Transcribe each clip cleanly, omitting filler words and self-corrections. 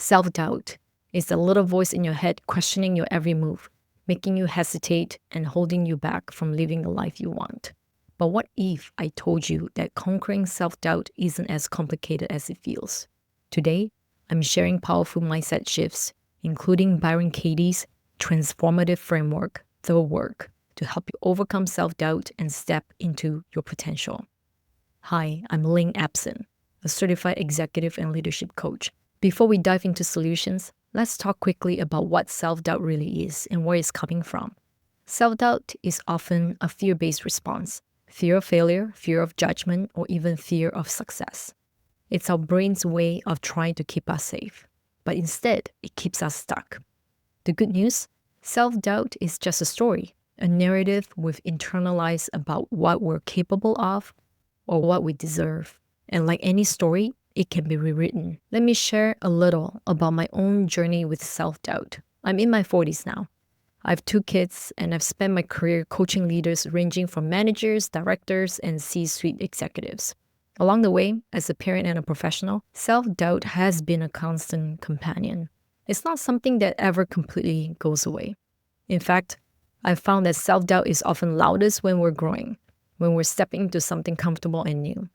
Self-doubt is the little voice in your head questioning your every move, making you hesitate and holding you back from living the life you want. But what if I told you that conquering self-doubt isn't as complicated as it feels? Today, I'm sharing powerful mindset shifts, including Byron Katie's transformative framework, The Work, to help you overcome self-doubt and step into your potential. Hi, I'm Ling Abson, a certified executive and leadership coach. Before we dive into solutions, let's talk quickly about what self-doubt really is and where it's coming from. Self-doubt is often a fear-based response. Fear of failure, fear of judgment, or even fear of success. It's our brain's way of trying to keep us safe, but instead, it keeps us stuck. The good news? Self-doubt is just a story, a narrative we've internalized about what we're capable of or what we deserve. And like any story, it can be rewritten. Let me share a little about my own journey with self-doubt. I'm in my 40s now. I have 2 kids, and I've spent my career coaching leaders ranging from managers, directors, and C-suite executives. Along the way, as a parent and a professional, self-doubt has been a constant companion. It's not something that ever completely goes away. In fact, I've found that self-doubt is often loudest when we're growing, when we're stepping into something comfortable and new.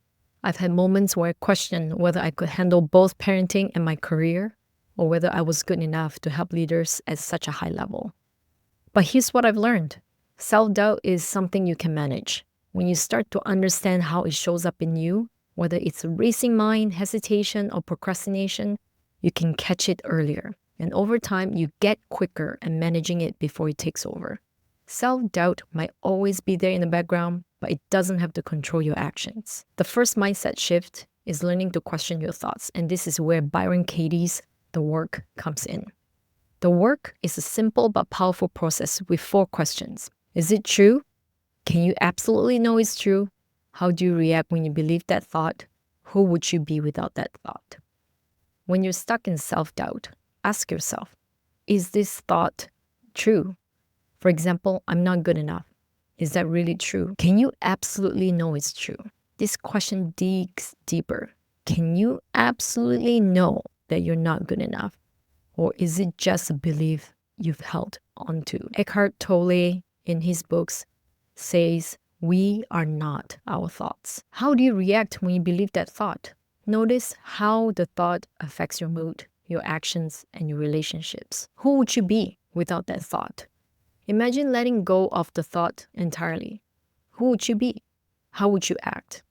I've had moments where I questioned whether I could handle both parenting and my career, or whether I was good enough to help leaders at such a high level. But here's what I've learned. Self-doubt is something you can manage. When you start to understand how it shows up in you, whether it's a racing mind, hesitation, or procrastination, you can catch it earlier. And over time, you get quicker at managing it before it takes over. Self-doubt might always be there in the background, but it doesn't have to control your actions. The first mindset shift is learning to question your thoughts, and this is where Byron Katie's The Work comes in. The Work is a simple but powerful process with 4 questions. Is it true? Can you absolutely know it's true? How do you react when you believe that thought? Who would you be without that thought? When you're stuck in self-doubt, ask yourself, is this thought true? For example, I'm not good enough. Is that really true? Can you absolutely know it's true? This question digs deeper. Can you absolutely know that you're not good enough? Or is it just a belief you've held onto? Eckhart Tolle, in his books, says, we are not our thoughts. How do you react when you believe that thought? Notice how the thought affects your mood, your actions, and your relationships. Who would you be without that thought? Imagine letting go of the thought entirely. Who would you be? How would you act?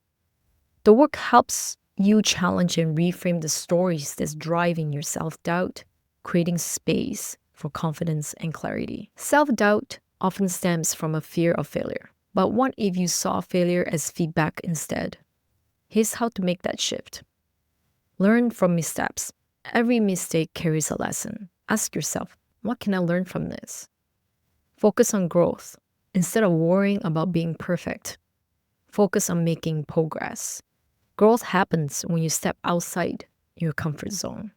The work helps you challenge and reframe the stories that's driving your self-doubt, creating space for confidence and clarity. Self-doubt often stems from a fear of failure. But what if you saw failure as feedback instead? Here's how to make that shift. Learn from missteps. Every mistake carries a lesson. Ask yourself, what can I learn from this? Focus on growth. Instead of worrying about being perfect, focus on making progress. Growth happens when you step outside your comfort zone.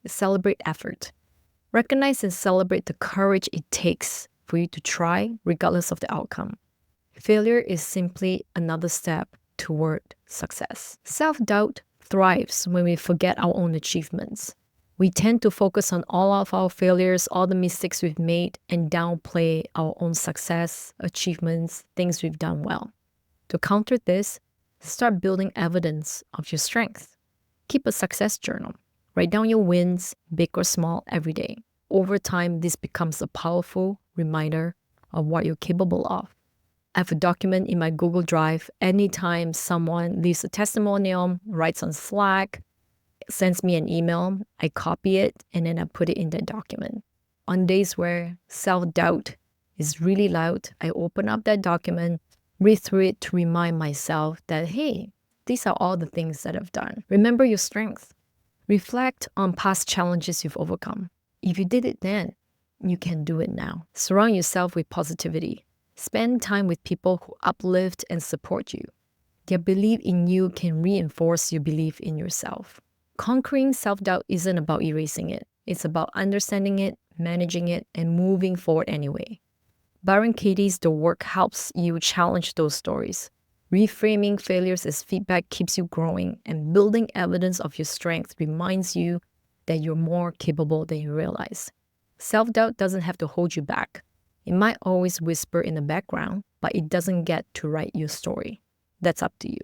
Celebrate effort. Recognize and celebrate the courage it takes for you to try, regardless of the outcome. Failure is simply another step toward success. Self-doubt thrives when we forget our own achievements. We tend to focus on all of our failures, all the mistakes we've made, and downplay our own success, achievements, things we've done well. To counter this, start building evidence of your strength. Keep a success journal. Write down your wins, big or small, every day. Over time, this becomes a powerful reminder of what you're capable of. I have a document in my Google Drive. Anytime someone leaves a testimonial, writes on Slack, sends me an email, I copy it and then I put it in that document. On days where self-doubt is really loud, I open up that document, read through it to remind myself that, hey, these are all the things that I've done. Remember your strength. Reflect on past challenges you've overcome. If you did it then, you can do it now. Surround yourself with positivity. Spend time with people who uplift and support you. Their belief in you can reinforce your belief in yourself. Conquering self-doubt isn't about erasing it. It's about understanding it, managing it, and moving forward anyway. Byron Katie's The Work helps you challenge those stories. Reframing failures as feedback keeps you growing, and building evidence of your strength reminds you that you're more capable than you realize. Self-doubt doesn't have to hold you back. It might always whisper in the background, but it doesn't get to write your story. That's up to you.